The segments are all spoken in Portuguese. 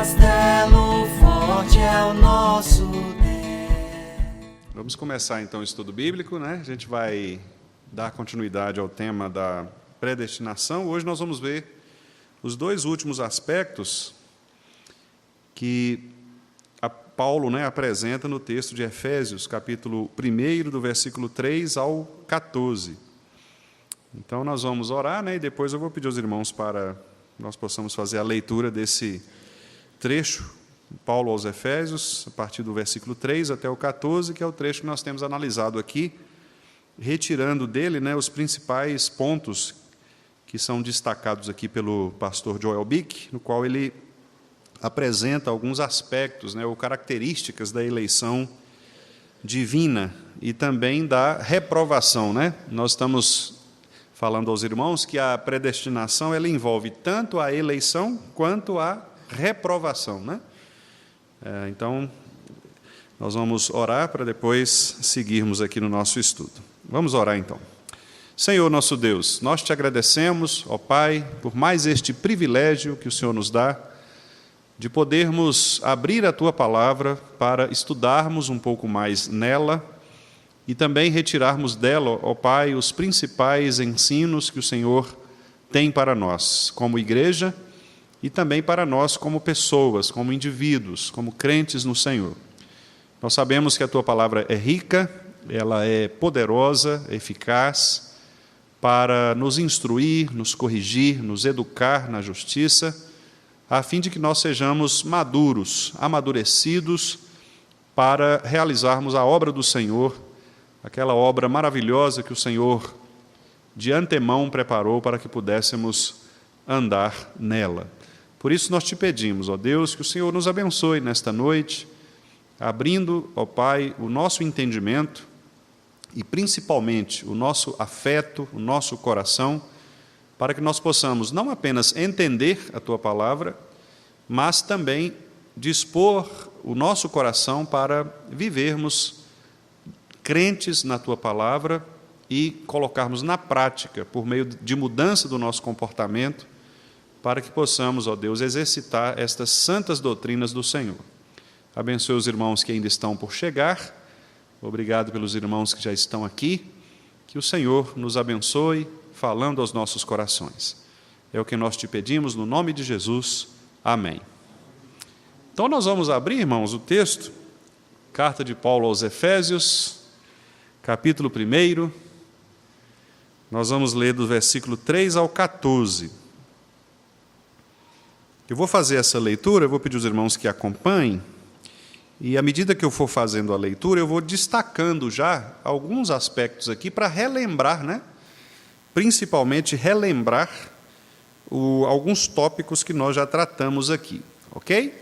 castelo forte é o nosso Deus. Vamos começar então o estudo bíblico, né? A gente vai dar continuidade ao tema da predestinação. Hoje nós vamos ver os dois últimos aspectos que Paulo, apresenta no texto de Efésios, capítulo 1, do versículo 3 ao 14. Então, nós vamos orar, e depois eu vou pedir aos irmãos para nós possamos fazer a leitura desse trecho, Paulo aos Efésios, a partir do versículo 3 até o 14, que é o trecho que nós temos analisado aqui, retirando dele os principais pontos que são destacados aqui pelo pastor Joel Bick, no qual ele apresenta alguns aspectos, ou características da eleição divina e também da reprovação. Nós estamos falando aos irmãos que a predestinação ela envolve tanto a eleição quanto a reprovação. Então, nós vamos orar para depois seguirmos aqui no nosso estudo. Vamos orar então. Senhor nosso Deus, nós te agradecemos, ó Pai, por mais este privilégio que o Senhor nos dá de podermos abrir a Tua Palavra para estudarmos um pouco mais nela e também retirarmos dela, ó Pai, os principais ensinos que o Senhor tem para nós, como igreja, e também para nós como pessoas, como indivíduos, como crentes no Senhor. Nós sabemos que a Tua Palavra é rica, ela é poderosa, eficaz, para nos instruir, nos corrigir, nos educar na justiça, a fim de que nós sejamos maduros, amadurecidos, para realizarmos a obra do Senhor, aquela obra maravilhosa que o Senhor de antemão preparou para que pudéssemos andar nela. Por isso nós te pedimos, ó Deus, que o Senhor nos abençoe nesta noite, abrindo, ó Pai, o nosso entendimento e principalmente o nosso afeto, o nosso coração, para que nós possamos não apenas entender a Tua Palavra, mas também dispor o nosso coração para vivermos crentes na Tua Palavra e colocarmos na prática, por meio de mudança do nosso comportamento, para que possamos, ó Deus, exercitar estas santas doutrinas do Senhor. Abençoe os irmãos que ainda estão por chegar. Obrigado pelos irmãos que já estão aqui. Que o Senhor nos abençoe, falando aos nossos corações. É o que nós te pedimos, no nome de Jesus. Amém. Então, nós vamos abrir, irmãos, o texto, carta de Paulo aos Efésios, capítulo 1. Nós vamos ler do versículo 3 ao 14. Eu vou fazer essa leitura, eu vou pedir aos irmãos que acompanhem, e à medida que eu for fazendo a leitura, eu vou destacando já alguns aspectos aqui para relembrar, principalmente relembrar alguns tópicos que nós já tratamos aqui, ok?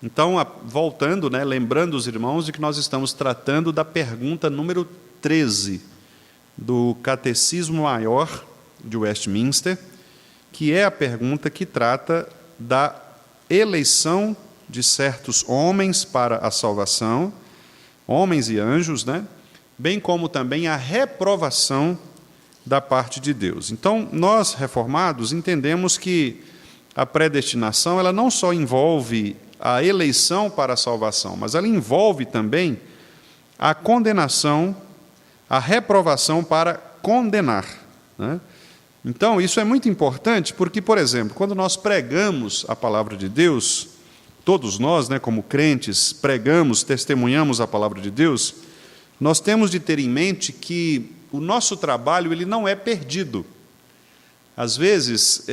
Então, voltando, lembrando os irmãos de que nós estamos tratando da pergunta número 13 do Catecismo Maior de Westminster, que é a pergunta que trata da eleição de certos homens para a salvação, homens e anjos, bem como também a reprovação da parte de Deus. Então, nós, reformados, entendemos que a predestinação ela não só envolve a eleição para a salvação, mas ela envolve também a condenação, a reprovação para condenar. Então, isso é muito importante porque, por exemplo, quando nós pregamos a palavra de Deus, todos nós, como crentes, pregamos, testemunhamos a palavra de Deus, nós temos de ter em mente que o nosso trabalho ele não é perdido. Às vezes,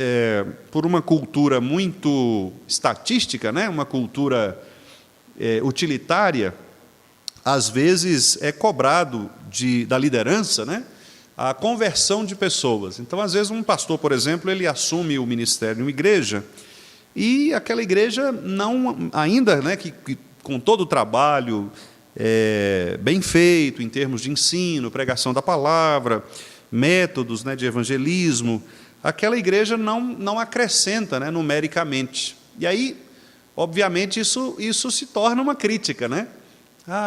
por uma cultura muito estatística, uma cultura utilitária, às vezes é cobrado da liderança, a conversão de pessoas. Então, às vezes, um pastor, por exemplo, ele assume o ministério em uma igreja e aquela igreja não ainda, que com todo o trabalho bem feito em termos de ensino, pregação da palavra, métodos de evangelismo, aquela igreja não acrescenta numericamente. E aí, obviamente, isso se torna uma crítica,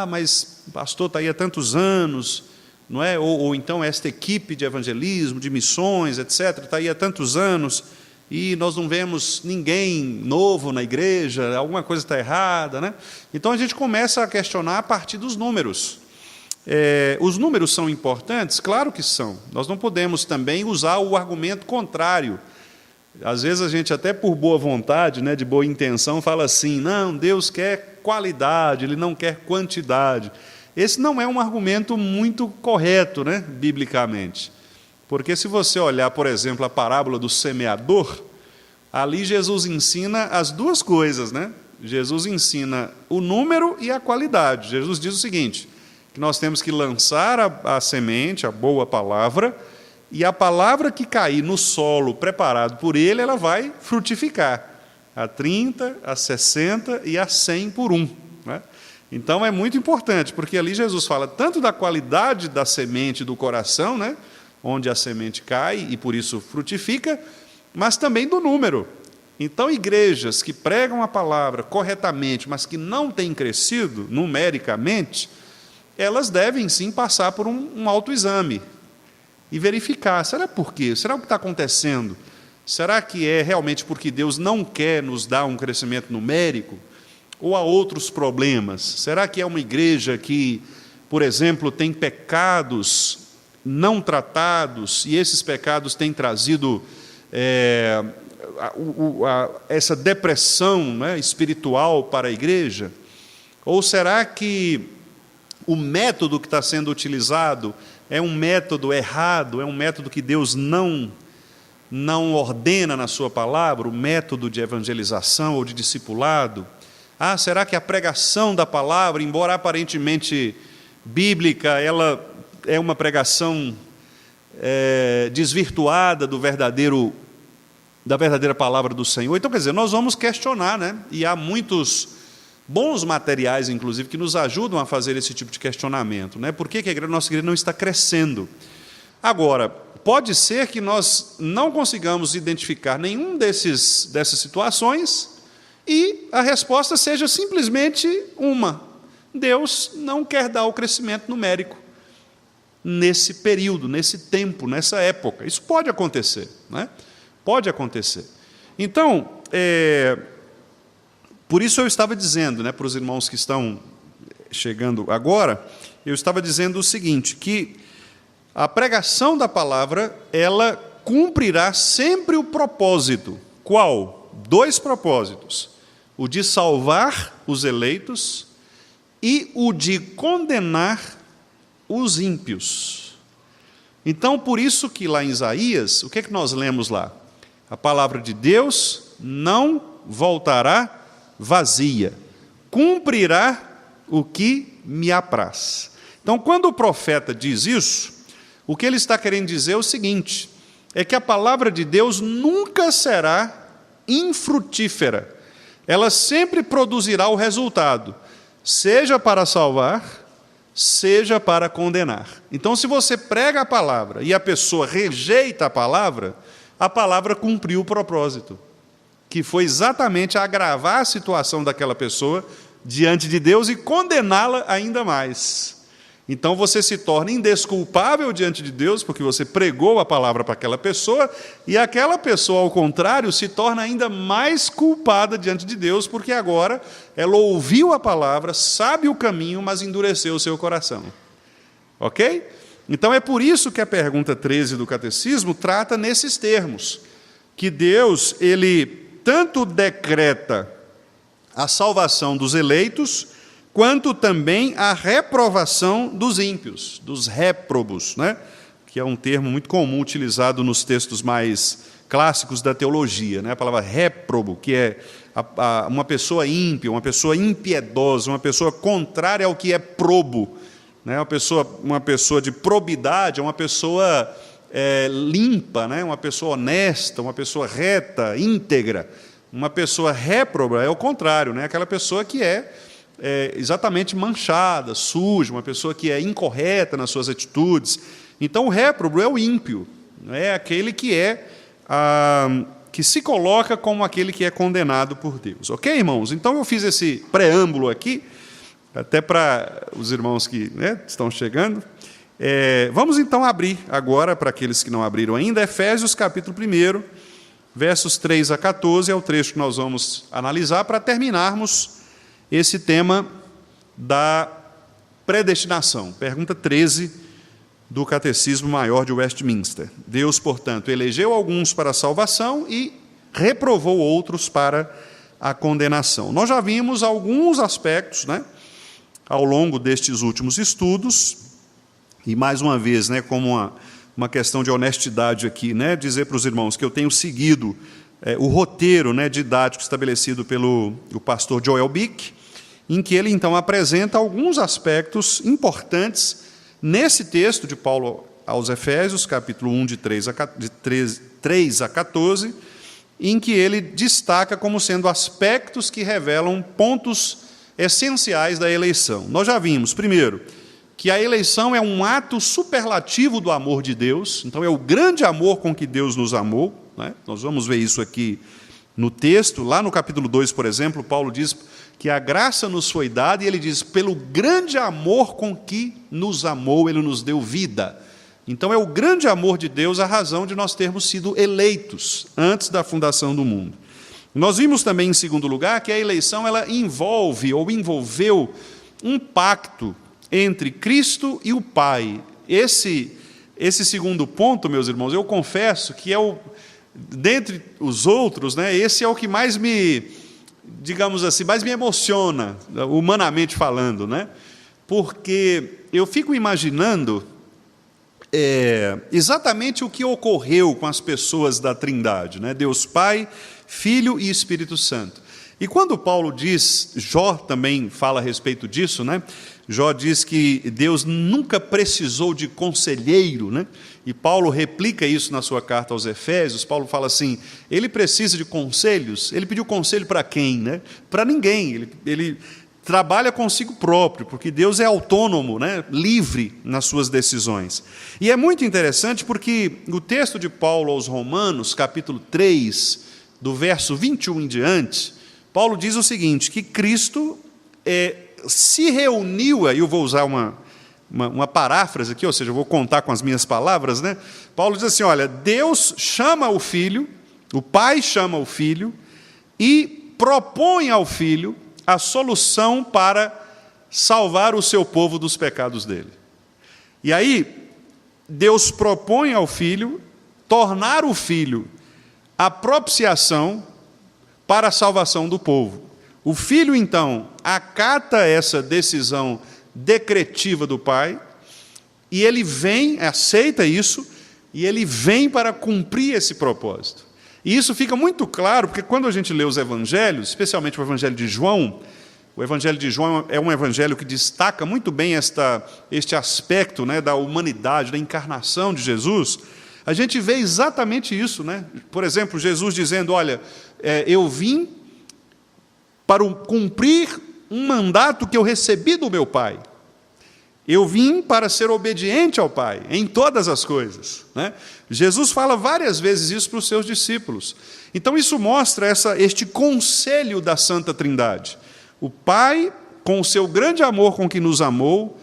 mas o pastor está aí há tantos anos, não é? Ou então esta equipe de evangelismo, de missões, etc., está aí há tantos anos, e nós não vemos ninguém novo na igreja, alguma coisa está errada, né? Então a gente começa a questionar a partir dos números. Os números são importantes? Claro que são. Nós não podemos também usar o argumento contrário. Às vezes a gente, até por boa vontade, né, de boa intenção, fala assim: não, Deus quer qualidade, Ele não quer quantidade. Esse não é um argumento muito correto, né, biblicamente. Porque se você olhar, por exemplo, a parábola do semeador, ali Jesus ensina as duas coisas, né? Jesus ensina o número e a qualidade. Jesus diz o seguinte, que nós temos que lançar a semente, a boa palavra, e a palavra que cair no solo preparado por ele, ela vai frutificar, a 30, a 60 e a 100 por um, né? Então é muito importante, porque ali Jesus fala tanto da qualidade da semente do coração, né, onde a semente cai e por isso frutifica, mas também do número. Então, igrejas que pregam a palavra corretamente, mas que não têm crescido numericamente, elas devem sim passar por um autoexame e verificar: será por quê? Será o que está acontecendo? Será que é realmente porque Deus não quer nos dar um crescimento numérico? Ou há outros problemas? Será que é uma igreja que, por exemplo, tem pecados não tratados, e esses pecados têm trazido essa depressão, né, espiritual para a igreja? Ou será que o método que está sendo utilizado é um método errado, é um método que Deus não ordena na sua palavra, o método de evangelização ou de discipulado? Será que a pregação da palavra, embora aparentemente bíblica, ela é uma pregação desvirtuada da verdadeira palavra do Senhor? Então, quer dizer, nós vamos questionar, né? E há muitos bons materiais, inclusive, que nos ajudam a fazer esse tipo de questionamento, né? Por que a nossa igreja não está crescendo? Agora, pode ser que nós não consigamos identificar nenhum dessas situações e a resposta seja simplesmente uma: Deus não quer dar o crescimento numérico nesse período, nesse tempo, nessa época. Isso pode acontecer, né? Pode acontecer. Então, por isso eu estava dizendo, né, para os irmãos que estão chegando agora, eu estava dizendo o seguinte, que a pregação da palavra, ela cumprirá sempre o propósito. Qual? 2 propósitos: o de salvar os eleitos e o de condenar os ímpios. Então, por isso que lá em Isaías, o que é que nós lemos lá? A palavra de Deus não voltará vazia, cumprirá o que me apraz. Então, quando o profeta diz isso, o que ele está querendo dizer é o seguinte: é que a palavra de Deus nunca será infrutífera. Ela sempre produzirá o resultado, seja para salvar, seja para condenar. Então, se você prega a palavra e a pessoa rejeita a palavra cumpriu o propósito, que foi exatamente agravar a situação daquela pessoa diante de Deus e condená-la ainda mais. Então você se torna indesculpável diante de Deus, porque você pregou a palavra para aquela pessoa, e aquela pessoa, ao contrário, se torna ainda mais culpada diante de Deus, porque agora ela ouviu a palavra, sabe o caminho, mas endureceu o seu coração. Ok? Então é por isso que a pergunta 13 do Catecismo trata nesses termos, que Deus, Ele tanto decreta a salvação dos eleitos, quanto também a reprovação dos ímpios, dos réprobos, né? Que é um termo muito comum utilizado nos textos mais clássicos da teologia, né? A palavra réprobo, que é uma pessoa ímpia, uma pessoa impiedosa, uma pessoa contrária ao que é probo, né? Uma pessoa de probidade, uma pessoa limpa, né? Uma pessoa honesta, uma pessoa reta, íntegra. Uma pessoa réproba é o contrário, né? Aquela pessoa que é exatamente manchada, suja, uma pessoa que é incorreta nas suas atitudes. Então, o réprobo é o ímpio, é aquele que se coloca como aquele que é condenado por Deus. Ok, irmãos? Então, eu fiz esse preâmbulo aqui, até para os irmãos que, né, estão chegando. Vamos, então, abrir agora, para aqueles que não abriram ainda, Efésios, capítulo 1, versos 3 a 14 é o trecho que nós vamos analisar para terminarmos esse tema da predestinação. Pergunta 13 do Catecismo Maior de Westminster. Deus, portanto, elegeu alguns para a salvação e reprovou outros para a condenação. Nós já vimos alguns aspectos, né, ao longo destes últimos estudos, e mais uma vez, né, como uma questão de honestidade aqui, né, dizer para os irmãos que eu tenho seguido o roteiro, né, didático estabelecido pelo o pastor Joel Bick, em que ele então apresenta alguns aspectos importantes nesse texto de Paulo aos Efésios, capítulo 1, de 3 a 14, em que ele destaca como sendo aspectos que revelam pontos essenciais da eleição. Nós já vimos, primeiro, que a eleição é um ato superlativo do amor de Deus, então é o grande amor com que Deus nos amou, né? Nós vamos ver isso aqui no texto, lá no capítulo 2, por exemplo, Paulo diz que a graça nos foi dada, e ele diz, pelo grande amor com que nos amou, ele nos deu vida. Então é o grande amor de Deus a razão de nós termos sido eleitos antes da fundação do mundo. Nós vimos também, em segundo lugar, que a eleição ela envolve ou envolveu um pacto entre Cristo e o Pai. Esse segundo ponto, meus irmãos, eu confesso que dentre os outros, né, esse é o que mais digamos assim, mais me emociona, humanamente falando, né? Porque eu fico imaginando exatamente o que ocorreu com as pessoas da Trindade, né? Deus Pai, Filho e Espírito Santo. E quando Paulo diz, Jó também fala a respeito disso, né? Jó diz que Deus nunca precisou de conselheiro, né? E Paulo replica isso na sua carta aos Efésios. Paulo fala assim, ele precisa de conselhos. Ele pediu conselho para quem, né? Para ninguém. Ele trabalha consigo próprio, porque Deus é autônomo, né? Livre nas suas decisões. E é muito interessante porque o texto de Paulo aos Romanos, capítulo 3, do verso 21 em diante, Paulo diz o seguinte, que Cristo se reuniu, aí eu vou usar uma paráfrase aqui, ou seja, eu vou contar com as minhas palavras, né? Paulo diz assim, olha, Deus chama o Filho, o Pai chama o Filho, e propõe ao Filho a solução para salvar o seu povo dos pecados dele. E aí, Deus propõe ao Filho tornar o Filho a propiciação para a salvação do povo. O Filho, então, acata essa decisão decretiva do Pai, e ele vem, aceita isso, e ele vem para cumprir esse propósito. E isso fica muito claro, porque quando a gente lê os evangelhos, especialmente o evangelho de João, o evangelho de João é um evangelho que destaca muito bem este aspecto, né, da humanidade, da encarnação de Jesus. A gente vê exatamente isso, né? Por exemplo, Jesus dizendo, olha, eu vim para cumprir um mandato que eu recebi do meu Pai. Eu vim para ser obediente ao Pai, em todas as coisas, né? Jesus fala várias vezes isso para os seus discípulos. Então isso mostra este conselho da Santa Trindade. O Pai, com o seu grande amor com que nos amou,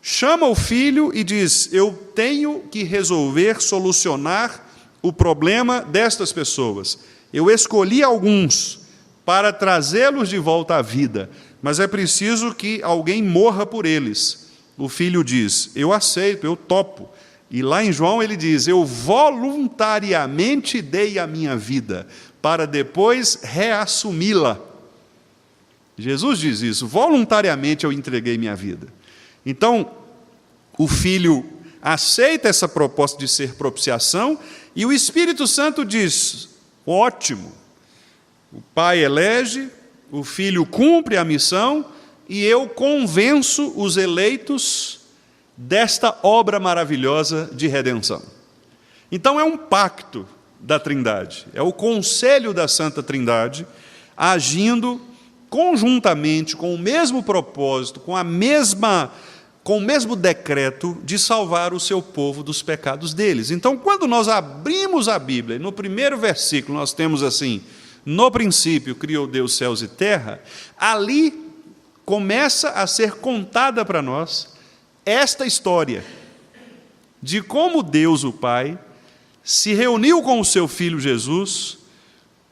chama o Filho e diz, eu tenho que resolver, solucionar o problema destas pessoas. Eu escolhi alguns para trazê-los de volta à vida, mas é preciso que alguém morra por eles. O Filho diz, eu aceito, eu topo. E lá em João ele diz, eu voluntariamente dei a minha vida, para depois reassumi-la. Jesus diz isso, voluntariamente eu entreguei minha vida. Então, o Filho aceita essa proposta de ser propiciação, e o Espírito Santo diz, ótimo, o Pai elege, o Filho cumpre a missão, e eu convenço os eleitos desta obra maravilhosa de redenção. Então é um pacto da Trindade, é o conselho da Santa Trindade, agindo conjuntamente, com o mesmo propósito, com o mesmo decreto de salvar o seu povo dos pecados deles. Então, quando nós abrimos a Bíblia, no primeiro versículo nós temos assim, no princípio criou Deus céus e terra, ali começa a ser contada para nós esta história de como Deus, o Pai, se reuniu com o seu Filho Jesus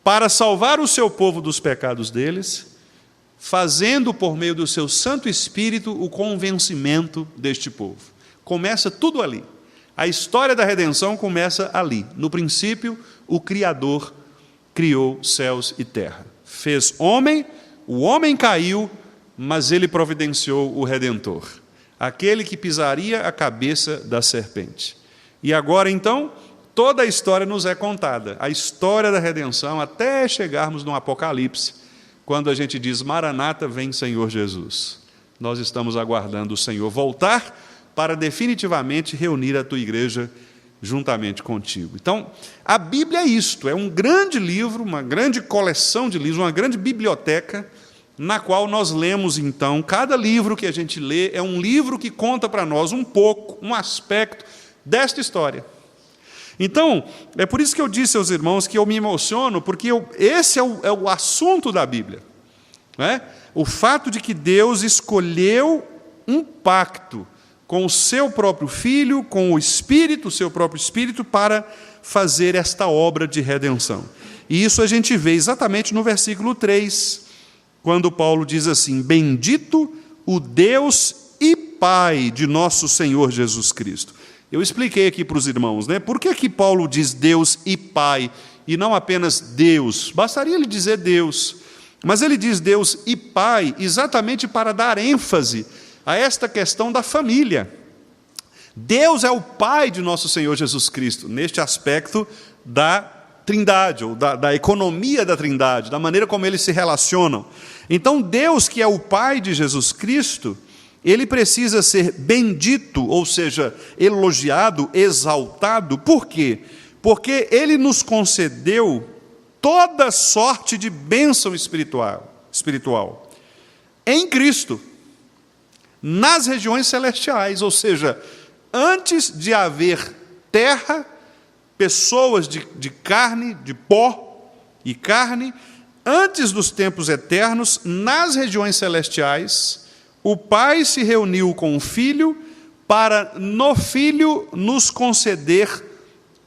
para salvar o seu povo dos pecados deles, fazendo por meio do seu Santo Espírito o convencimento deste povo. Começa tudo ali. A história da redenção começa ali. No princípio, o Criador criou céus e terra. Fez homem, o homem caiu, mas ele providenciou o Redentor, aquele que pisaria a cabeça da serpente. E agora, então, toda a história nos é contada, a história da redenção, até chegarmos no Apocalipse, quando a gente diz, Maranata, vem Senhor Jesus. Nós estamos aguardando o Senhor voltar para definitivamente reunir a tua igreja juntamente contigo. Então, a Bíblia é isto, é um grande livro, uma grande coleção de livros, uma grande biblioteca, na qual nós lemos, então, cada livro que a gente lê é um livro que conta para nós um pouco, um aspecto desta história. Então, é por isso que eu disse aos irmãos que eu me emociono, porque esse é o assunto da Bíblia. Não é? O fato de que Deus escolheu um pacto com o seu próprio Filho, com o Espírito, o seu próprio Espírito, para fazer esta obra de redenção. E isso a gente vê exatamente no versículo 3, quando Paulo diz assim, bendito o Deus e Pai de nosso Senhor Jesus Cristo. Eu expliquei aqui para os irmãos, né? Por que Paulo diz Deus e Pai, e não apenas Deus? Bastaria ele dizer Deus, mas ele diz Deus e Pai exatamente para dar ênfase a esta questão da família. Deus é o Pai de nosso Senhor Jesus Cristo, neste aspecto da Trindade, ou da economia da Trindade, da maneira como eles se relacionam. Então, Deus, que é o Pai de Jesus Cristo, ele precisa ser bendito, ou seja, elogiado, exaltado. Por quê? Porque ele nos concedeu toda sorte de bênção espiritual em Cristo, nas regiões celestiais, ou seja, antes de haver terra, pessoas de carne, de pó e carne, antes dos tempos eternos, nas regiões celestiais, o Pai se reuniu com o Filho para, no Filho, nos conceder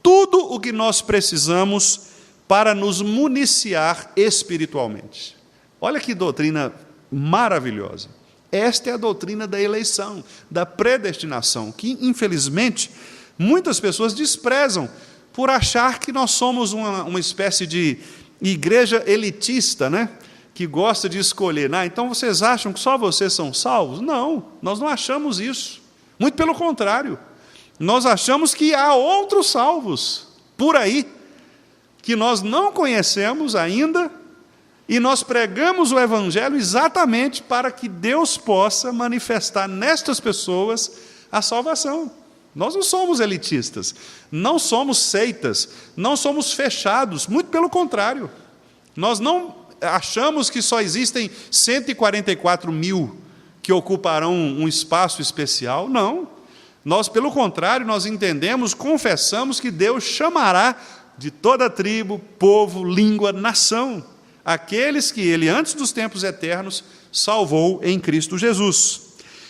tudo o que nós precisamos para nos municiar espiritualmente. Olha que doutrina maravilhosa. Esta é a doutrina da eleição, da predestinação, que, infelizmente, muitas pessoas desprezam por achar que nós somos uma espécie de igreja elitista, né? Que gosta de escolher. Então vocês acham que só vocês são salvos? Não, nós não achamos isso. Muito pelo contrário. Nós achamos que há outros salvos por aí, que nós não conhecemos ainda, e nós pregamos o Evangelho exatamente para que Deus possa manifestar nestas pessoas a salvação. Nós não somos elitistas, não somos seitas, não somos fechados, muito pelo contrário. Nós não achamos que só existem 144 mil que ocuparão um espaço especial, não. Nós, pelo contrário, nós entendemos, confessamos que Deus chamará de toda tribo, povo, língua, nação, aqueles que Ele, antes dos tempos eternos, salvou em Cristo Jesus.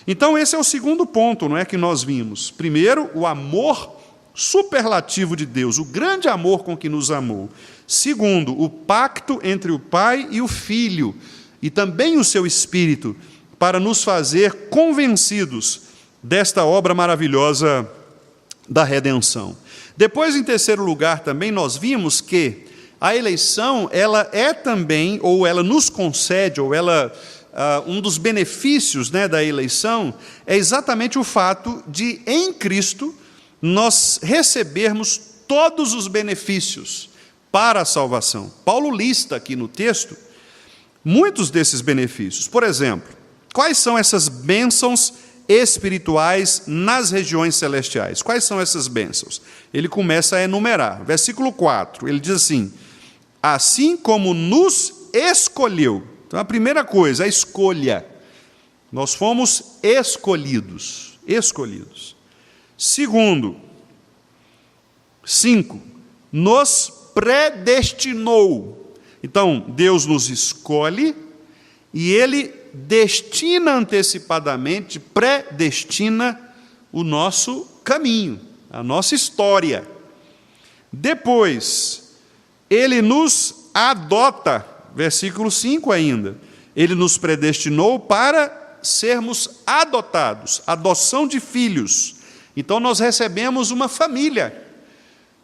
Então, esse é o segundo ponto, não é, que nós vimos. Primeiro, o amor superlativo de Deus, o grande amor com que nos amou. Segundo, o pacto entre o Pai e o Filho, e também o seu Espírito, para nos fazer convencidos desta obra maravilhosa da redenção. Depois, em terceiro lugar, também nós vimos que a eleição, ela é também, ou ela nos concede, ou ela... um dos benefícios, né, da eleição é exatamente o fato de, em Cristo, nós recebermos todos os benefícios para a salvação. Paulo lista aqui no texto muitos desses benefícios. Por exemplo, quais são essas bênçãos espirituais nas regiões celestiais? Quais são essas bênçãos? Ele começa a enumerar. Versículo 4, ele diz assim, assim como nos escolheu. Então, a primeira coisa, a escolha. Nós fomos escolhidos. Escolhidos. Segundo, 5, nos predestinou. Então, Deus nos escolhe e Ele destina antecipadamente, predestina o nosso caminho, a nossa história. Depois, Ele nos adota, versículo 5 ainda. Ele nos predestinou para sermos adotados, adoção de filhos. Então nós recebemos uma família.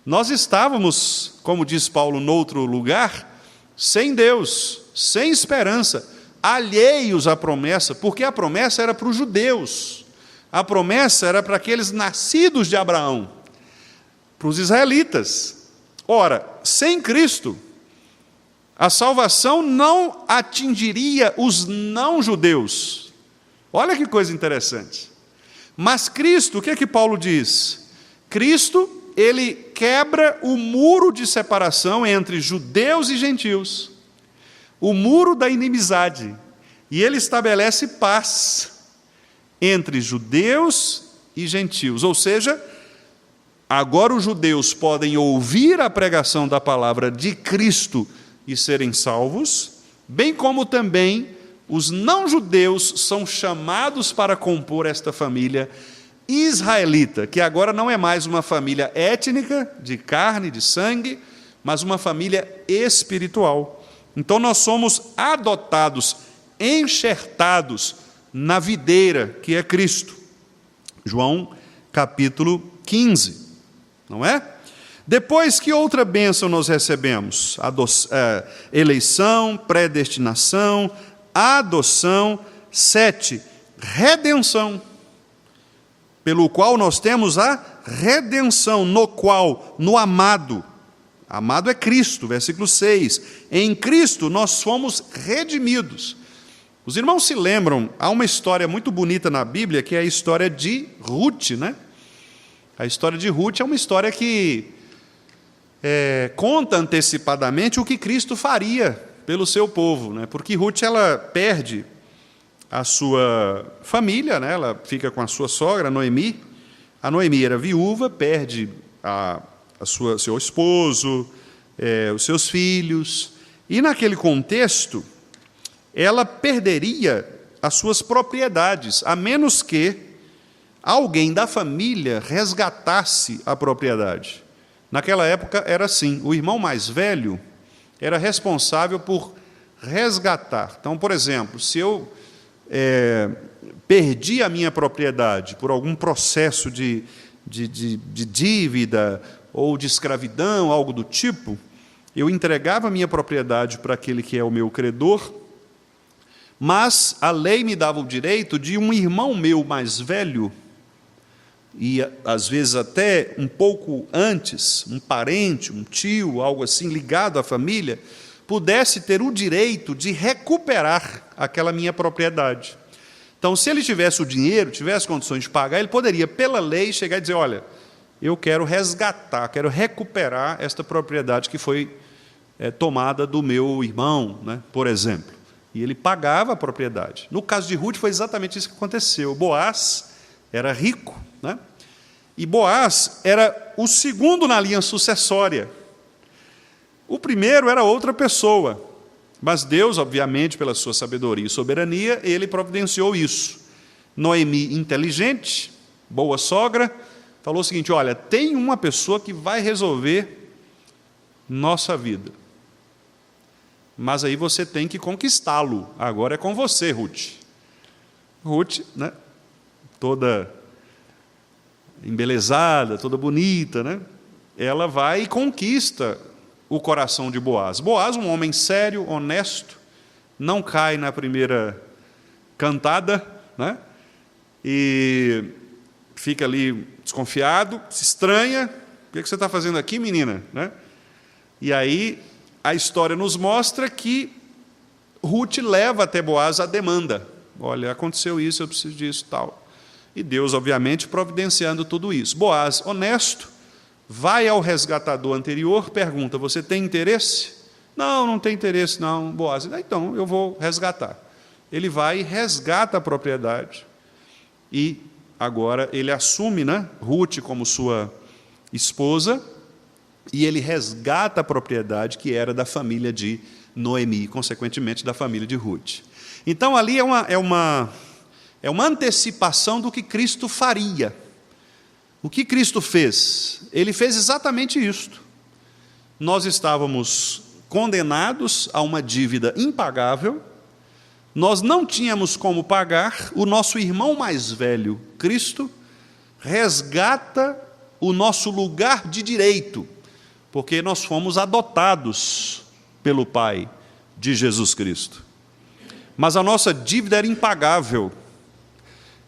Nós estávamos, como diz Paulo noutro lugar, sem Deus, sem esperança, alheios à promessa, porque a promessa era para os judeus, a promessa era para aqueles nascidos de Abraão, para os israelitas. Ora, sem Cristo, a salvação não atingiria os não-judeus. Olha que coisa interessante. Mas Cristo, o que é que Paulo diz? Cristo, ele quebra o muro de separação entre judeus e gentios, o muro da inimizade, e ele estabelece paz entre judeus e gentios. Ou seja, agora os judeus podem ouvir a pregação da palavra de Cristo e serem salvos, bem como também os não-judeus são chamados para compor esta família israelita, que agora não é mais uma família étnica, de carne, de sangue, mas uma família espiritual. Então nós somos adotados, enxertados na videira, que é Cristo. João capítulo 15, não é? Depois, que outra bênção nós recebemos? Eleição, predestinação, adoção. 7, redenção, pelo qual nós temos a redenção, no amado. Amado é Cristo, versículo 6. Em Cristo nós fomos redimidos. Os irmãos se lembram, há uma história muito bonita na Bíblia, que é a história de Ruth, né? A história de Ruth é uma história que conta antecipadamente o que Cristo faria pelo seu povo, né? Porque Ruth, ela perde a sua família, né? Ela fica com a sua sogra, Noemi. A Noemi era viúva, perde seu esposo, os seus filhos, e naquele contexto, ela perderia as suas propriedades, a menos que alguém da família resgatasse a propriedade. Naquela época era assim, o irmão mais velho era responsável por resgatar. Então, por exemplo, se eu perdi a minha propriedade por algum processo de dívida ou de escravidão, algo do tipo, eu entregava a minha propriedade para aquele que é o meu credor, mas a lei me dava o direito de um irmão meu mais velho, e às vezes até um pouco antes, um parente, um tio, algo assim ligado à família, pudesse ter o direito de recuperar aquela minha propriedade. Então, se ele tivesse o dinheiro, tivesse condições de pagar, ele poderia, pela lei, chegar e dizer: olha, eu quero resgatar, quero recuperar esta propriedade que foi tomada do meu irmão, né, por exemplo. E ele pagava a propriedade. No caso de Ruth, foi exatamente isso que aconteceu. Boaz era rico, né? E Boaz era o segundo na linha sucessória. O primeiro era outra pessoa, mas Deus, obviamente, pela sua sabedoria e soberania, ele providenciou isso. Noemi, inteligente, boa sogra, falou o seguinte: olha, tem uma pessoa que vai resolver nossa vida, mas aí você tem que conquistá-lo, agora é com você, Ruth. Ruth, né, toda embelezada, toda bonita, né, ela vai e conquista o coração de Boaz. Boaz, um homem sério, honesto, não cai na primeira cantada, né, e fica ali desconfiado, se estranha: o que você está fazendo aqui, menina? Né? E aí a história nos mostra que Ruth leva até Boaz a demanda: olha, aconteceu isso, eu preciso disso, tal. E Deus, obviamente, providenciando tudo isso. Boaz, honesto, vai ao resgatador anterior, pergunta: você tem interesse? Não, não tem interesse não. Boaz: então eu vou resgatar. Ele vai e resgata a propriedade. E agora ele assume, né, Ruth como sua esposa, e ele resgata a propriedade que era da família de Noemi, consequentemente da família de Ruth. Então ali é uma antecipação do que Cristo faria. O que Cristo fez? Ele fez exatamente isto. Nós estávamos condenados a uma dívida impagável, nós não tínhamos como pagar, o nosso irmão mais velho, Cristo, resgata o nosso lugar de direito, porque nós fomos adotados pelo Pai de Jesus Cristo. Mas a nossa dívida era impagável.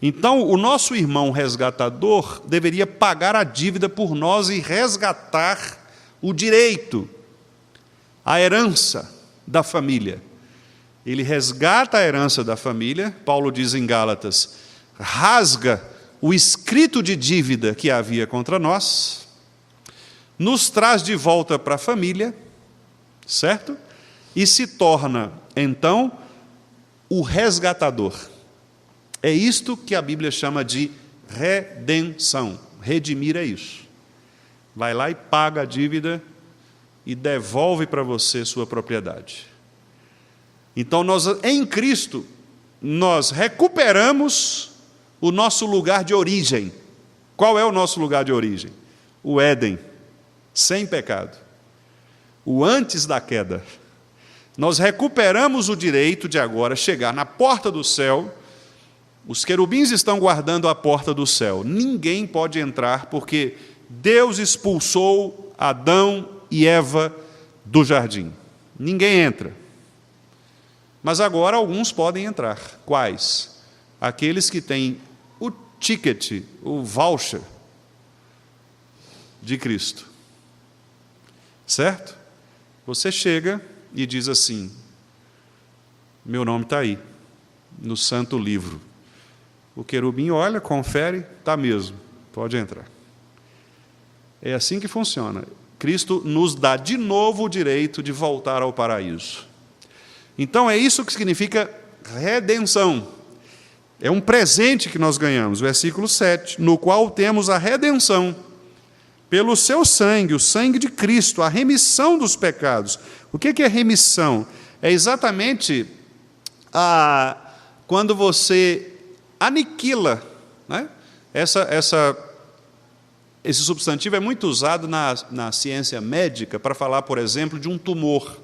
Então, o nosso irmão resgatador deveria pagar a dívida por nós e resgatar o direito, a herança da família. Ele resgata a herança da família, Paulo diz em Gálatas, rasga o escrito de dívida que havia contra nós, nos traz de volta para a família, certo? E se torna, então, o resgatador. É isto que a Bíblia chama de redenção. Redimir é isso. Vai lá e paga a dívida e devolve para você sua propriedade. Então, em Cristo, nós recuperamos o nosso lugar de origem. Qual é o nosso lugar de origem? O Éden, sem pecado. O antes da queda. Nós recuperamos o direito de agora chegar na porta do céu. Os querubins estão guardando a porta do céu. Ninguém pode entrar porque Deus expulsou Adão e Eva do jardim. Ninguém entra. Mas agora alguns podem entrar. Quais? Aqueles que têm o ticket, o voucher de Cristo. Certo? Você chega e diz assim: meu nome está aí, no santo livro. O querubim olha, confere, está mesmo, pode entrar. É assim que funciona. Cristo nos dá de novo o direito de voltar ao paraíso. Então é isso que significa redenção. É um presente que nós ganhamos, versículo 7, no qual temos a redenção, pelo seu sangue, o sangue de Cristo, a remissão dos pecados. O que é remissão? É exatamente quando você aniquila, né? Esse substantivo é muito usado na ciência médica para falar, por exemplo, de um tumor.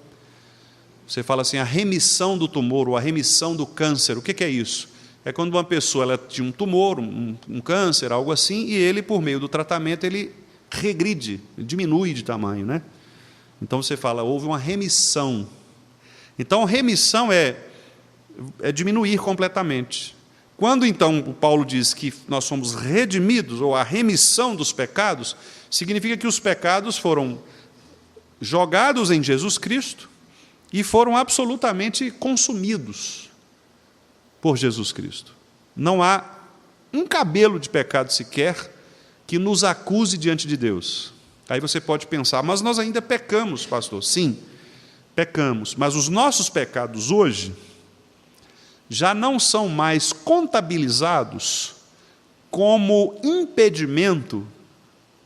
Você fala assim, a remissão do tumor ou a remissão do câncer. O que é isso? É quando uma pessoa ela tinha um tumor, um câncer, algo assim, e ele, por meio do tratamento, ele regride, diminui de tamanho, né? Então você fala, houve uma remissão. Então, remissão é diminuir completamente. Quando, então, o Paulo diz que nós somos redimidos, ou a remissão dos pecados, significa que os pecados foram jogados em Jesus Cristo e foram absolutamente consumidos por Jesus Cristo. Não há um cabelo de pecado sequer que nos acuse diante de Deus. Aí você pode pensar, mas nós ainda pecamos, pastor. Sim, pecamos, mas os nossos pecados hoje já não são mais contabilizados como impedimento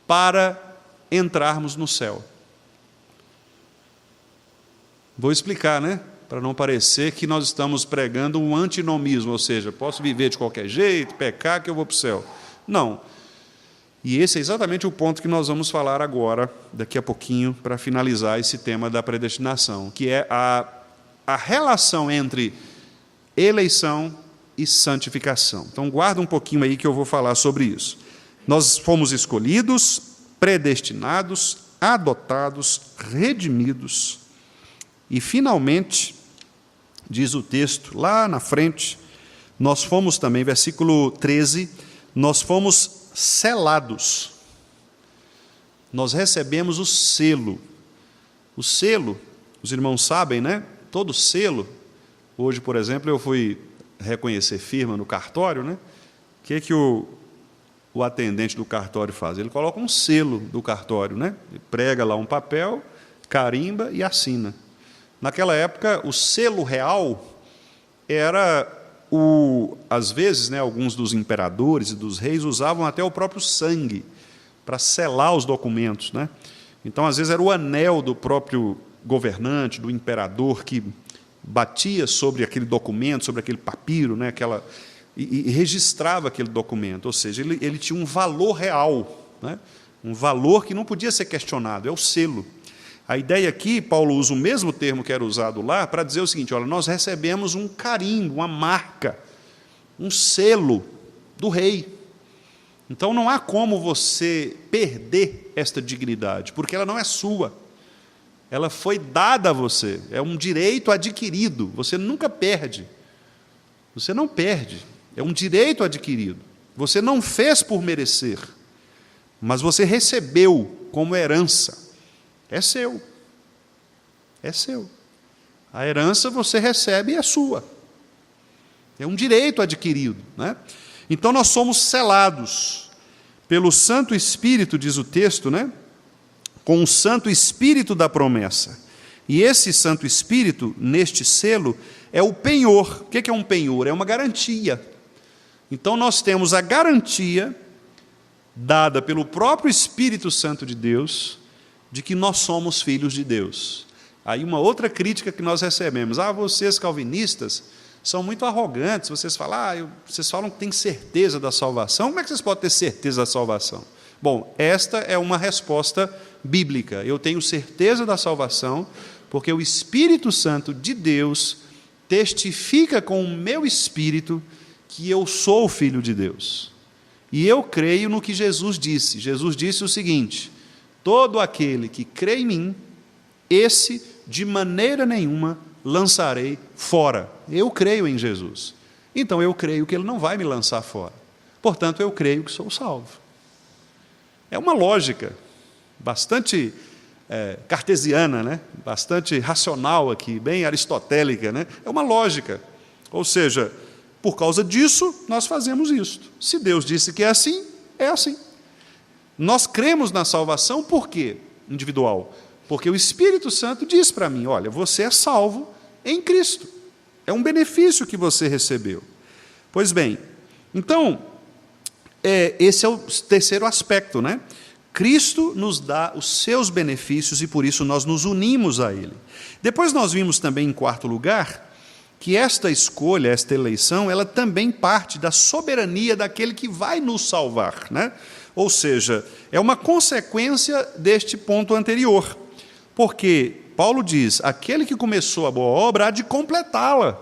para entrarmos no céu. Vou explicar, né? Para não parecer que nós estamos pregando um antinomismo, ou seja, posso viver de qualquer jeito, pecar que eu vou para o céu. Não. E esse é exatamente o ponto que nós vamos falar agora, daqui a pouquinho, para finalizar esse tema da predestinação, que é a relação entre eleição e santificação. Então, guarda um pouquinho aí que eu vou falar sobre isso. Nós fomos escolhidos, predestinados, adotados, redimidos, e, finalmente, diz o texto, lá na frente, nós fomos também, versículo 13, nós fomos selados. Nós recebemos o selo. O selo, os irmãos sabem, né? Todo selo. Hoje, por exemplo, eu fui reconhecer firma no cartório, né? O que o atendente do cartório faz? Ele coloca um selo do cartório, né? Ele prega lá um papel, carimba e assina. Naquela época, o selo real era às vezes, né, alguns dos imperadores e dos reis usavam até o próprio sangue para selar os documentos, né? Então, às vezes, era o anel do próprio governante, do imperador, que batia sobre aquele documento, sobre aquele papiro, né, e registrava aquele documento. Ou seja, ele tinha um valor real, né, um valor que não podia ser questionado, é o selo. A ideia aqui, Paulo usa o mesmo termo que era usado lá, para dizer o seguinte: olha, nós recebemos um carimbo, uma marca, um selo do rei. Então não há como você perder esta dignidade, porque ela não é sua. Ela foi dada a você, é um direito adquirido, você nunca perde. Você não perde, é um direito adquirido. Você não fez por merecer, mas você recebeu como herança. É seu. É seu. A herança você recebe e é sua. É um direito adquirido, né? Então nós somos selados pelo Santo Espírito, diz o texto, né? Com o Santo Espírito da promessa. E esse Santo Espírito, neste selo, é o penhor. O que é um penhor? É uma garantia. Então nós temos a garantia dada pelo próprio Espírito Santo de Deus de que nós somos filhos de Deus. Aí uma outra crítica que nós recebemos: vocês calvinistas são muito arrogantes, vocês falam que têm certeza da salvação. Como é que vocês podem ter certeza da salvação? Bom, esta é uma resposta bíblica. Eu tenho certeza da salvação porque o Espírito Santo de Deus testifica com o meu espírito que eu sou filho de Deus. E eu creio no que Jesus disse. Jesus disse o seguinte: todo aquele que crê em mim, esse de maneira nenhuma lançarei fora. Eu creio em Jesus. Então eu creio que Ele não vai me lançar fora. Portanto, eu creio que sou salvo. É uma lógica bastante cartesiana, né? Bastante racional aqui, bem aristotélica, né? É uma lógica. Ou seja, por causa disso, nós fazemos isto. Se Deus disse que é assim, é assim. Nós cremos na salvação por quê? Individual. Porque o Espírito Santo diz para mim: olha, você é salvo em Cristo. É um benefício que você recebeu. Pois bem, então, esse é o terceiro aspecto, né? Cristo nos dá os seus benefícios e por isso nós nos unimos a Ele. Depois nós vimos também, em quarto lugar, que esta escolha, esta eleição, ela também parte da soberania daquele que vai nos salvar, né? Ou seja, é uma consequência deste ponto anterior, porque Paulo diz: aquele que começou a boa obra há de completá-la.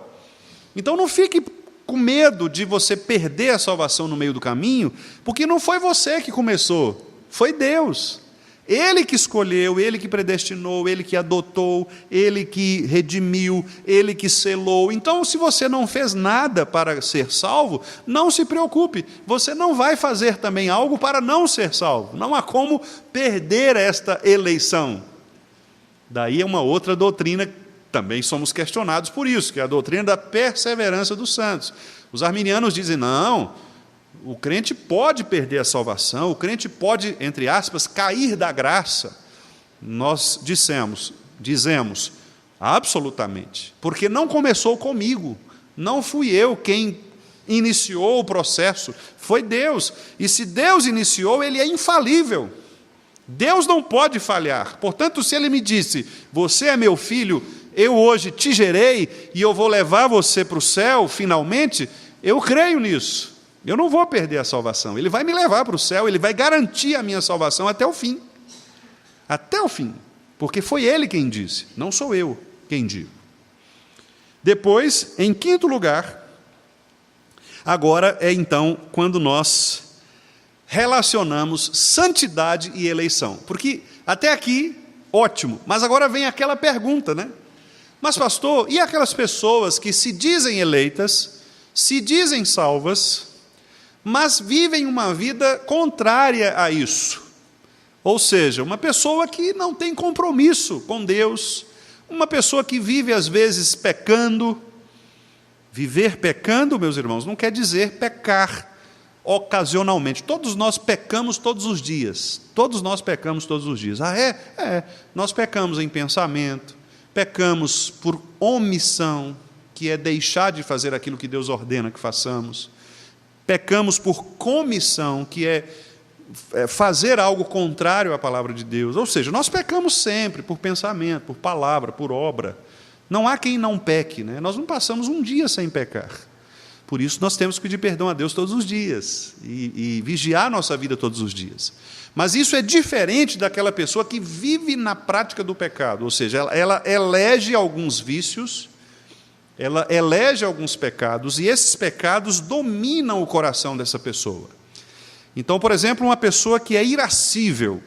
Então não fique com medo de você perder a salvação no meio do caminho, porque não foi você que começou, foi Deus. Ele que escolheu, Ele que predestinou, Ele que adotou, Ele que redimiu, Ele que selou. Então, se você não fez nada para ser salvo, não se preocupe, você não vai fazer também algo para não ser salvo. Não há como perder esta eleição. Daí é uma outra doutrina, também somos questionados por isso, que é a doutrina da perseverança dos santos. Os arminianos dizem: não, o crente pode perder a salvação, o crente pode, entre aspas, cair da graça. Nós dizemos, absolutamente, porque não começou comigo, não fui eu quem iniciou o processo, foi Deus. E se Deus iniciou, Ele é infalível. Deus não pode falhar. Portanto, se Ele me disse: você é meu filho, eu hoje te gerei e eu vou levar você para o céu, finalmente, eu creio nisso. Eu não vou perder a salvação. Ele vai me levar para o céu, Ele vai garantir a minha salvação até o fim. Até o fim. Porque foi Ele quem disse, não sou eu quem digo. Depois, em quinto lugar, agora é então quando nós relacionamos santidade e eleição. Porque até aqui, ótimo, mas agora vem aquela pergunta, né? Mas pastor, e aquelas pessoas que se dizem eleitas, se dizem salvas, mas vivem uma vida contrária a isso? Ou seja, uma pessoa que não tem compromisso com Deus, uma pessoa que vive às vezes pecando. Viver pecando, meus irmãos, não quer dizer pecar ocasionalmente. Todos nós pecamos todos os dias. Todos nós pecamos todos os dias. Nós pecamos em pensamento, pecamos por omissão, que é deixar de fazer aquilo que Deus ordena que façamos. Pecamos por comissão, que é fazer algo contrário à palavra de Deus. Ou seja, nós pecamos sempre por pensamento, por palavra, por obra. Não há quem não peque, né? Nós não passamos um dia sem pecar. Por isso nós temos que pedir perdão a Deus todos os dias e vigiar a nossa vida todos os dias. Mas isso é diferente daquela pessoa que vive na prática do pecado, ou seja, ela elege alguns vícios, ela elege alguns pecados, e esses pecados dominam o coração dessa pessoa. Então, por exemplo, uma pessoa que é irascível,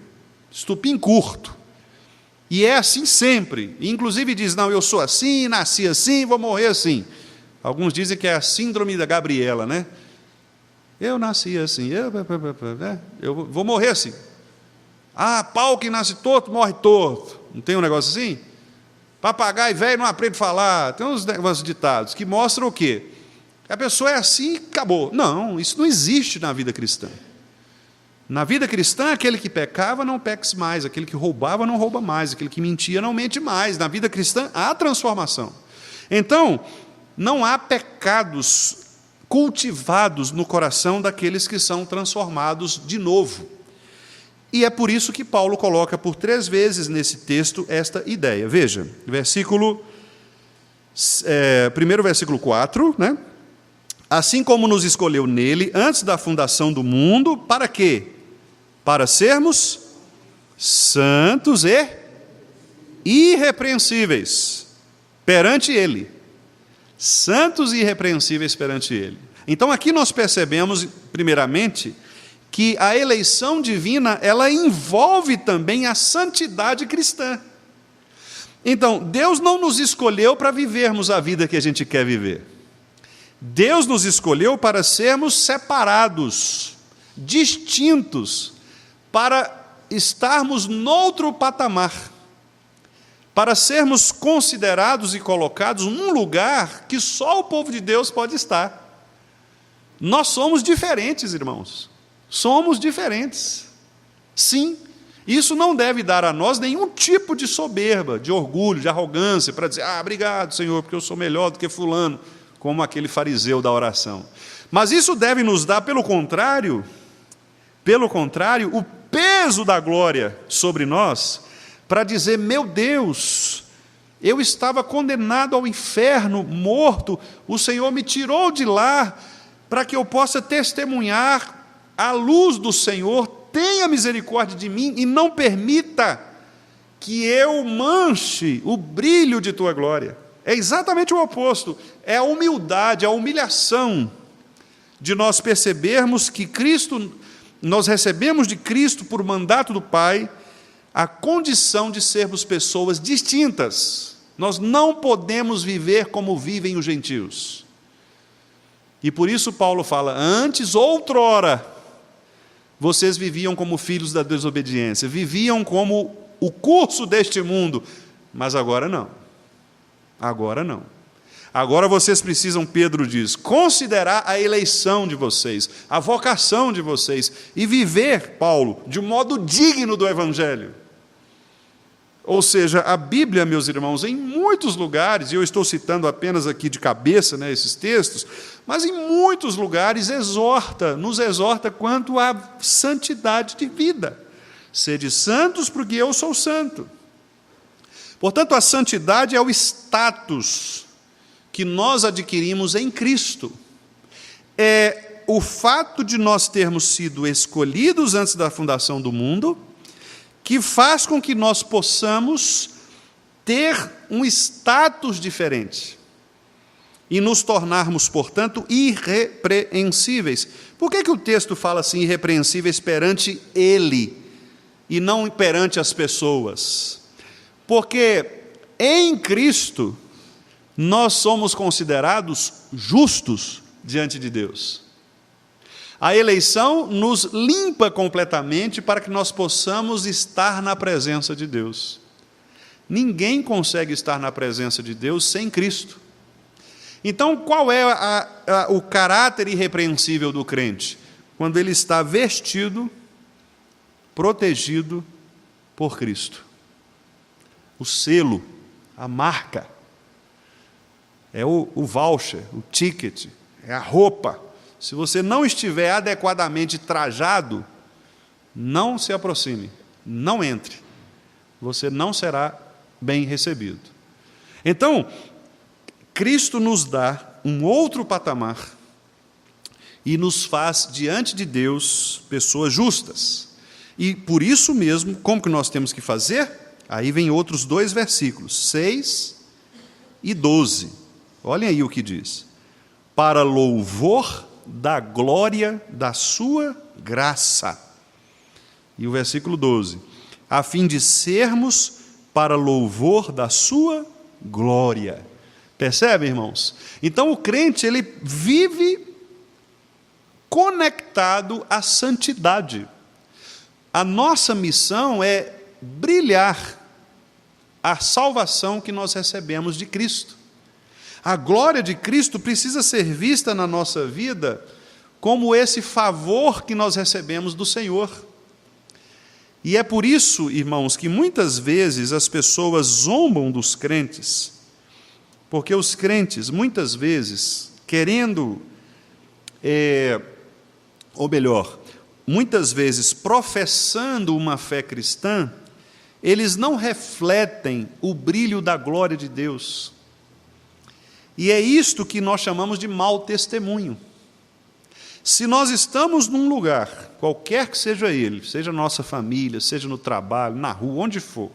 estupim curto, e é assim sempre, e inclusive diz, não, eu sou assim, nasci assim, vou morrer assim. Alguns dizem que é a síndrome da Gabriela, né? Eu nasci assim, eu vou morrer assim. Ah, pau que nasce torto, morre torto. Não tem um negócio assim? Papagaio velho não aprende a falar. Tem uns negócios ditados que mostram o quê? A pessoa é assim e acabou. Não, isso não existe na vida cristã. Na vida cristã, aquele que pecava não peca mais, aquele que roubava não rouba mais, aquele que mentia não mente mais. Na vida cristã há transformação. Então, não há pecados cultivados no coração daqueles que são transformados de novo. E é por isso que Paulo coloca por 3 vezes nesse texto esta ideia. Veja, primeiro versículo 4, né? Assim como nos escolheu nele, antes da fundação do mundo, para quê? Para sermos santos e irrepreensíveis perante ele. Santos e irrepreensíveis perante ele. Então aqui nós percebemos, primeiramente, que a eleição divina, ela envolve também a santidade cristã. Então, Deus não nos escolheu para vivermos a vida que a gente quer viver. Deus nos escolheu para sermos separados, distintos, para estarmos noutro patamar, para sermos considerados e colocados num lugar que só o povo de Deus pode estar. Nós somos diferentes, irmãos. Somos diferentes. Sim, isso não deve dar a nós nenhum tipo de soberba, de orgulho, de arrogância, para dizer, obrigado, Senhor, porque eu sou melhor do que fulano, como aquele fariseu da oração. Mas isso deve nos dar, pelo contrário, o peso da glória sobre nós, para dizer, meu Deus, eu estava condenado ao inferno, morto, o Senhor me tirou de lá, para que eu possa testemunhar a luz do Senhor, tenha misericórdia de mim e não permita que eu manche o brilho de tua glória. É exatamente o oposto, é a humildade, a humilhação de nós percebermos que Cristo, nós recebemos de Cristo por mandato do Pai, a condição de sermos pessoas distintas. Nós não podemos viver como vivem os gentios. E por isso Paulo fala, antes, outrora, vocês viviam como filhos da desobediência, viviam como o curso deste mundo, mas agora não. Agora não. Agora vocês precisam, Pedro diz, considerar a eleição de vocês, a vocação de vocês, e viver, Paulo, de um modo digno do Evangelho. Ou seja, a Bíblia, meus irmãos, em muitos lugares, e eu estou citando apenas aqui de cabeça, né, esses textos, mas em muitos lugares nos exorta quanto à santidade de vida. Sede santos, porque eu sou santo. Portanto, a santidade é o status que nós adquirimos em Cristo. É o fato de nós termos sido escolhidos antes da fundação do mundo, que faz com que nós possamos ter um status diferente e nos tornarmos, portanto, irrepreensíveis. Por que o texto fala assim, irrepreensíveis perante Ele e não perante as pessoas? Porque em Cristo nós somos considerados justos diante de Deus. A eleição nos limpa completamente para que nós possamos estar na presença de Deus. Ninguém consegue estar na presença de Deus sem Cristo. Então, qual é o caráter irrepreensível do crente? Quando ele está vestido, protegido por Cristo. O selo, a marca, é o voucher, o ticket, é a roupa. Se você não estiver adequadamente trajado, não se aproxime, não entre. Você não será bem recebido. Então, Cristo nos dá um outro patamar, e nos faz, diante de Deus, pessoas justas. E por isso mesmo, como que nós temos que fazer? Aí vem outros 2 versículos, 6 e 12. Olhem aí o que diz. Para louvor da glória da sua graça. E o versículo 12. A fim de sermos para louvor da sua glória. Percebe, irmãos? Então o crente, ele vive conectado à santidade. A nossa missão é brilhar a salvação que nós recebemos de Cristo. A glória de Cristo precisa ser vista na nossa vida como esse favor que nós recebemos do Senhor. E é por isso, irmãos, que muitas vezes as pessoas zombam dos crentes, porque os crentes, muitas vezes, querendo, ou melhor, muitas vezes professando uma fé cristã, eles não refletem o brilho da glória de Deus. E é isto que nós chamamos de mau testemunho. Se nós estamos num lugar, qualquer que seja ele, seja nossa família, seja no trabalho, na rua, onde for,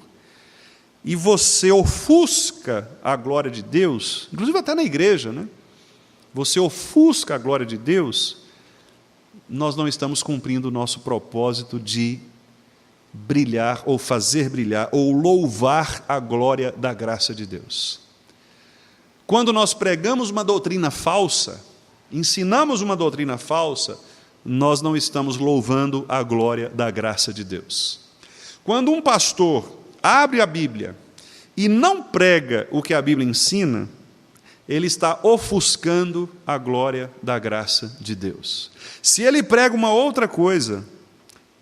e você ofusca a glória de Deus, inclusive até na igreja, né? Você ofusca a glória de Deus, nós não estamos cumprindo o nosso propósito de brilhar, ou fazer brilhar, ou louvar a glória da graça de Deus. Quando nós pregamos uma doutrina falsa, ensinamos uma doutrina falsa, nós não estamos louvando a glória da graça de Deus. Quando um pastor abre a Bíblia e não prega o que a Bíblia ensina, ele está ofuscando a glória da graça de Deus. Se ele prega uma outra coisa,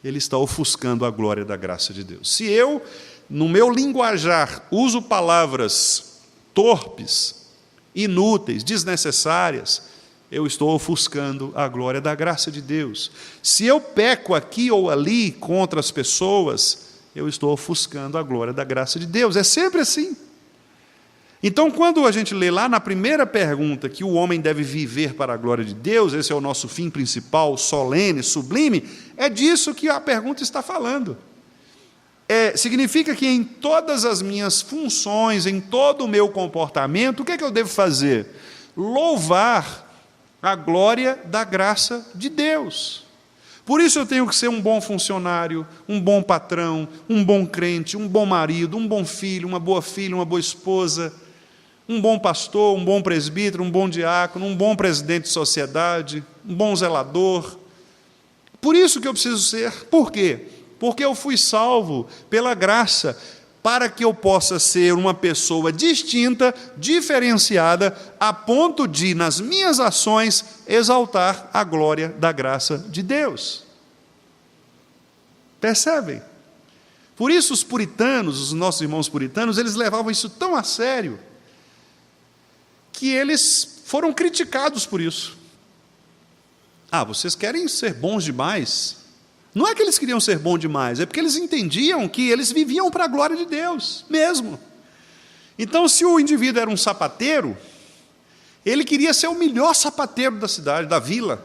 ele está ofuscando a glória da graça de Deus. Se eu, no meu linguajar, uso palavras torpes, inúteis, desnecessárias, eu estou ofuscando a glória da graça de Deus. Se eu peco aqui ou ali contra as pessoas, eu estou ofuscando a glória da graça de Deus. É sempre assim. Então, quando a gente lê lá na primeira pergunta que o homem deve viver para a glória de Deus, esse é o nosso fim principal, solene, sublime, é disso que a pergunta está falando. Significa que em todas as minhas funções, em todo o meu comportamento, o que é que eu devo fazer? Louvar a glória da graça de Deus. Por isso eu tenho que ser um bom funcionário, um bom patrão, um bom crente, um bom marido, um bom filho, uma boa esposa, um bom pastor, um bom presbítero, um bom diácono, um bom presidente de sociedade, um bom zelador. Por isso que eu preciso ser. Por quê? Porque eu fui salvo pela graça, para que eu possa ser uma pessoa distinta, diferenciada, a ponto de, nas minhas ações, exaltar a glória da graça de Deus. Percebem? Por isso os puritanos, os nossos irmãos puritanos, eles levavam isso tão a sério, que eles foram criticados por isso. Vocês querem ser bons demais? Não é que eles queriam ser bons demais, é porque eles entendiam que eles viviam para a glória de Deus, mesmo. Então, se o indivíduo era um sapateiro, ele queria ser o melhor sapateiro da cidade, da vila.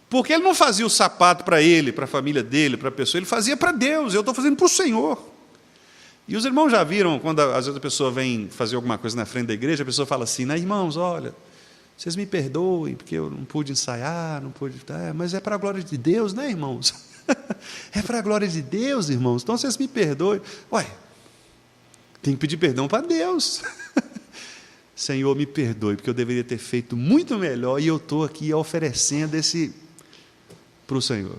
Porque ele não fazia o sapato para ele, para a família dele, para a pessoa, ele fazia para Deus, eu estou fazendo para o Senhor. E os irmãos já viram, quando às vezes a pessoa vem fazer alguma coisa na frente da igreja, a pessoa fala assim, irmãos, olha, vocês me perdoem, porque eu não pude ensaiar, mas é para a glória de Deus, né, irmãos? É para a glória de Deus, irmãos, então vocês me perdoem. Tem que pedir perdão para Deus. Senhor, me perdoe, porque eu deveria ter feito muito melhor, e eu estou aqui oferecendo para o Senhor.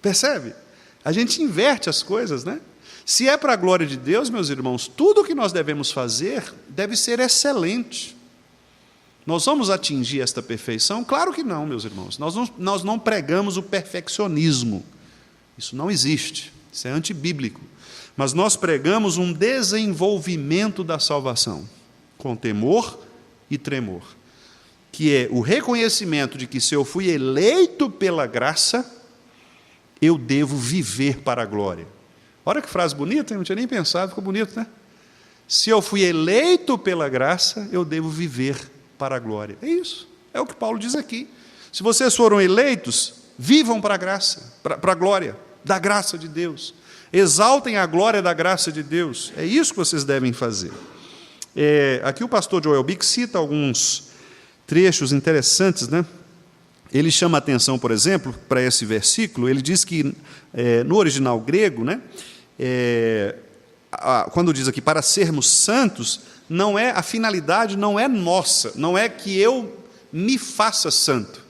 Percebe? A gente inverte as coisas, né? Se é para a glória de Deus, meus irmãos, tudo o que nós devemos fazer deve ser excelente. Nós vamos atingir esta perfeição? Claro que não, meus irmãos. Nós não pregamos o perfeccionismo. Isso não existe. Isso é antibíblico. Mas nós pregamos um desenvolvimento da salvação, com temor e tremor, que é o reconhecimento de que, se eu fui eleito pela graça, eu devo viver para a glória. Olha que frase bonita, eu não tinha nem pensado, ficou bonito, né? Se eu fui eleito pela graça, eu devo viver para a glória. É isso. É o que Paulo diz aqui. Se vocês foram eleitos, vivam para a graça, para a glória da graça de Deus. Exaltem a glória da graça de Deus. É isso que vocês devem fazer. Aqui o pastor Joel Bick cita alguns trechos interessantes, né? Ele chama a atenção, por exemplo, para esse versículo. Ele diz que, no original grego, né, quando diz aqui, para sermos santos, a finalidade não é nossa, não é que eu me faça santo,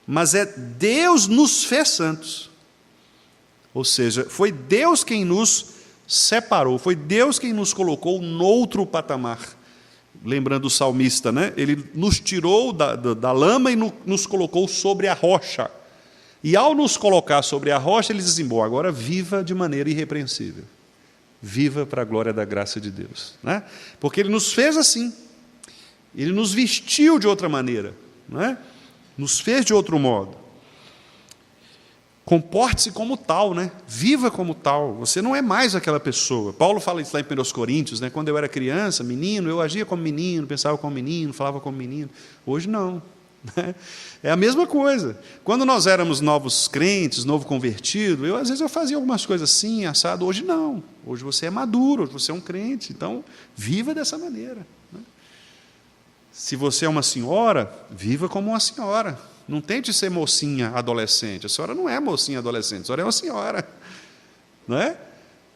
mas é Deus nos fez santos. Ou seja, foi Deus quem nos separou, foi Deus quem nos colocou noutro patamar. Lembrando o salmista, né? Ele nos tirou da lama e nos colocou sobre a rocha. E ao nos colocar sobre a rocha, ele diz assim, bom, agora viva de maneira irrepreensível. Viva para a glória da graça de Deus. Né? Porque Ele nos fez assim. Ele nos vestiu de outra maneira. Né? Nos fez de outro modo. Comporte-se como tal, né? Viva como tal. Você não é mais aquela pessoa. Paulo fala isso lá em 1 Coríntios, né? Quando eu era criança, menino, eu agia como menino, pensava como menino, falava como menino. Hoje não. Né? É a mesma coisa. Quando nós éramos novos crentes, novo convertido, às vezes eu fazia algumas coisas assim, assado. Hoje não. Hoje você é maduro, hoje você é um crente. Então, viva dessa maneira. Né? Se você é uma senhora, viva como uma senhora. Não tente ser mocinha adolescente. A senhora não é mocinha adolescente, a senhora é uma senhora. Não é?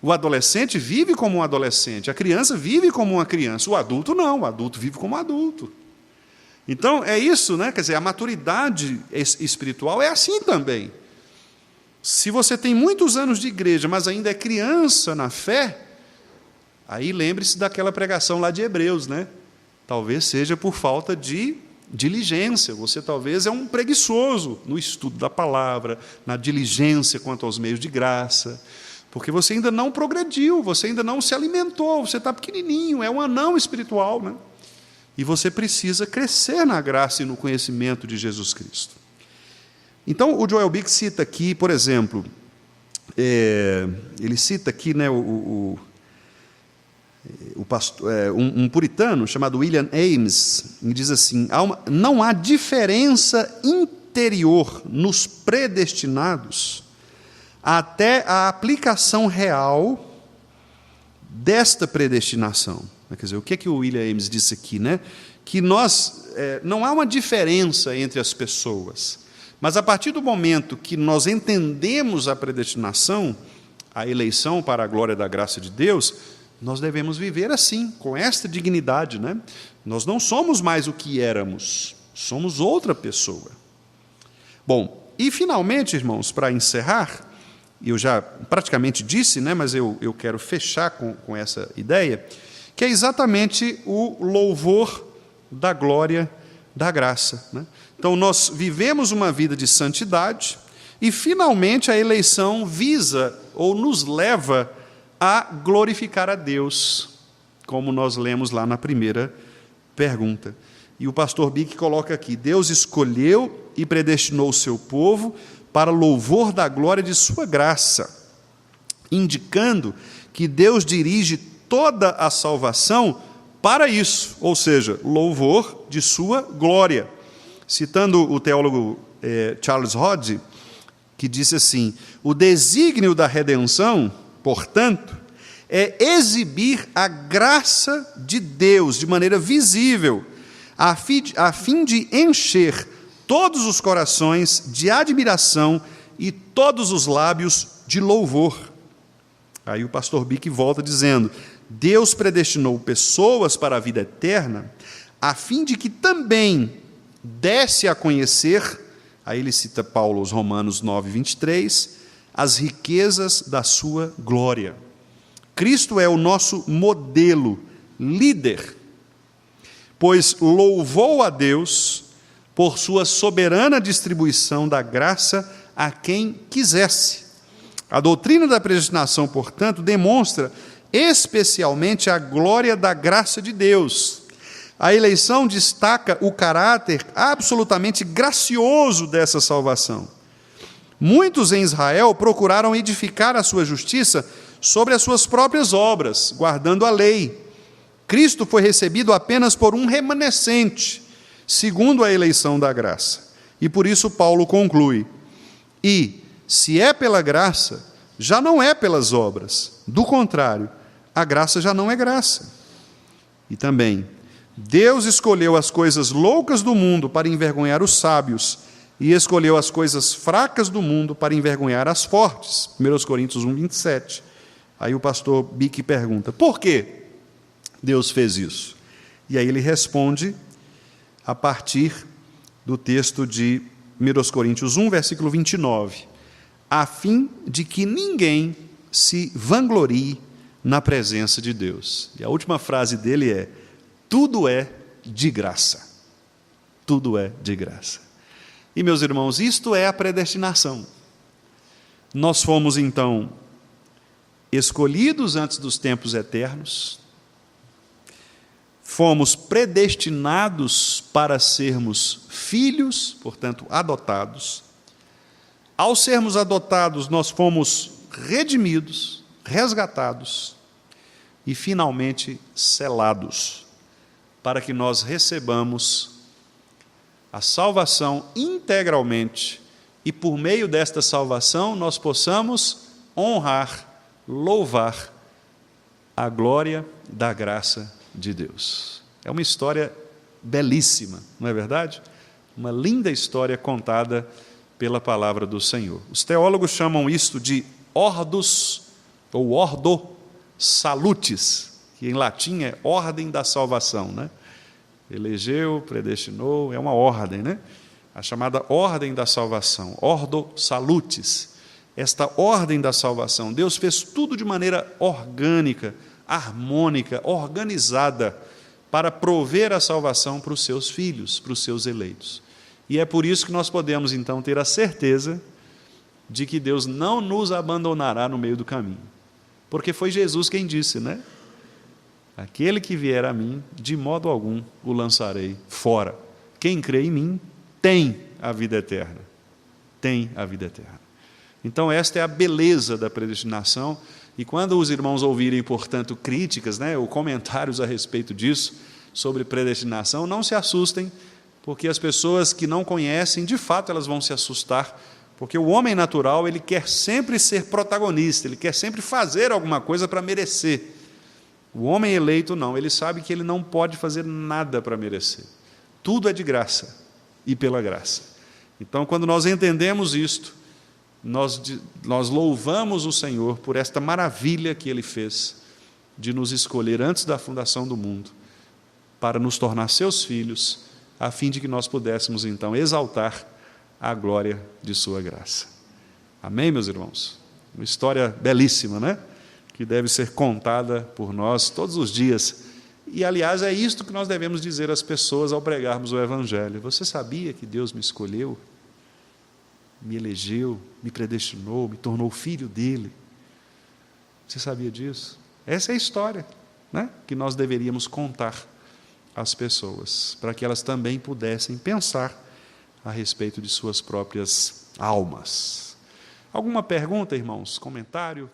O adolescente vive como um adolescente, a criança vive como uma criança, o adulto não, o adulto vive como um adulto. Então, é isso, né? Quer dizer, a maturidade espiritual é assim também. Se você tem muitos anos de igreja, mas ainda é criança na fé, aí lembre-se daquela pregação lá de Hebreus, né? Talvez seja por falta de diligência, você talvez é um preguiçoso no estudo da palavra, na diligência quanto aos meios de graça, porque você ainda não progrediu, você ainda não se alimentou, você está pequenininho, é um anão espiritual, né? E você precisa crescer na graça e no conhecimento de Jesus Cristo. Então, o Joel Bick cita aqui, por exemplo, ele cita aqui, né, um puritano chamado William Ames, ele diz assim, não há diferença interior nos predestinados até a aplicação real desta predestinação. Quer dizer, o que o William Ames disse aqui? Né? Que não há uma diferença entre as pessoas, mas a partir do momento que nós entendemos a predestinação, a eleição para a glória da graça de Deus, nós devemos viver assim, com esta dignidade. Né? Nós não somos mais o que éramos, somos outra pessoa. Bom, e finalmente, irmãos, para encerrar, eu já praticamente disse, né, mas eu quero fechar com essa ideia, que é exatamente o louvor da glória da graça. Né? Então, nós vivemos uma vida de santidade e, finalmente, a eleição visa ou nos leva a glorificar a Deus, como nós lemos lá na primeira pergunta. E o pastor Bick coloca aqui, Deus escolheu e predestinou o seu povo para louvor da glória de sua graça, indicando que Deus dirige toda a salvação para isso, ou seja, louvor de sua glória. Citando o teólogo Charles Hodge, que disse assim, o desígnio da redenção, portanto, é exibir a graça de Deus de maneira visível, a fim de encher todos os corações de admiração e todos os lábios de louvor. Aí o pastor Bick volta dizendo, Deus predestinou pessoas para a vida eterna, a fim de que também desse a conhecer, aí ele cita Paulo, os Romanos 9, 23, as riquezas da sua glória. Cristo é o nosso modelo, líder, pois louvou a Deus por sua soberana distribuição da graça a quem quisesse. A doutrina da predestinação, portanto, demonstra especialmente a glória da graça de Deus. A eleição destaca o caráter absolutamente gracioso dessa salvação. Muitos em Israel procuraram edificar a sua justiça sobre as suas próprias obras, guardando a lei. Cristo foi recebido apenas por um remanescente, segundo a eleição da graça. E por isso Paulo conclui: e, se é pela graça, já não é pelas obras. Do contrário, a graça já não é graça. E também, Deus escolheu as coisas loucas do mundo para envergonhar os sábios, e escolheu as coisas fracas do mundo para envergonhar as fortes. 1 Coríntios 1, 27. Aí o pastor Bick pergunta: por que Deus fez isso? E aí ele responde a partir do texto de 1 Coríntios 1, versículo 29. A fim de que ninguém se vanglorie na presença de Deus. E a última frase dele é: tudo é de graça. Tudo é de graça. E, meus irmãos, isto é a predestinação. Nós fomos, então, escolhidos antes dos tempos eternos, fomos predestinados para sermos filhos, portanto, adotados. Ao sermos adotados, nós fomos redimidos, resgatados e, finalmente, selados, para que nós recebamos a salvação integralmente e, por meio desta salvação, nós possamos honrar, louvar a glória da graça de Deus. É uma história belíssima, não é verdade? Uma linda história contada pela palavra do Senhor. Os teólogos chamam isto de ordus, ou ordo salutis, que em latim é ordem da salvação, né? Elegeu, predestinou, é uma ordem, né? A chamada ordem da salvação, ordo salutis. Esta ordem da salvação, Deus fez tudo de maneira orgânica, harmônica, organizada, para prover a salvação para os seus filhos, para os seus eleitos. E é por isso que nós podemos, então, ter a certeza de que Deus não nos abandonará no meio do caminho. Porque foi Jesus quem disse, né? Aquele que vier a mim, de modo algum o lançarei fora. Quem crê em mim tem a vida eterna. Tem a vida eterna. Então, esta é a beleza da predestinação. E quando os irmãos ouvirem, portanto, críticas, né, ou comentários a respeito disso, sobre predestinação, não se assustem, porque as pessoas que não conhecem, de fato, elas vão se assustar, porque o homem natural, ele quer sempre ser protagonista, ele quer sempre fazer alguma coisa para merecer. O homem eleito não, ele sabe que ele não pode fazer nada para merecer. Tudo é de graça e pela graça. Então, quando nós entendemos isto, nós louvamos o Senhor por esta maravilha que Ele fez de nos escolher antes da fundação do mundo, para nos tornar seus filhos, a fim de que nós pudéssemos, então, exaltar a glória de sua graça. Amém, meus irmãos? Uma história belíssima, né? Que deve ser contada por nós todos os dias. E, aliás, é isto que nós devemos dizer às pessoas ao pregarmos o Evangelho. Você sabia que Deus me escolheu, me elegeu, me predestinou, me tornou filho dele? Você sabia disso? Essa é a história, né, que nós deveríamos contar às pessoas, para que elas também pudessem pensar a respeito de suas próprias almas. Alguma pergunta, irmãos? Comentário?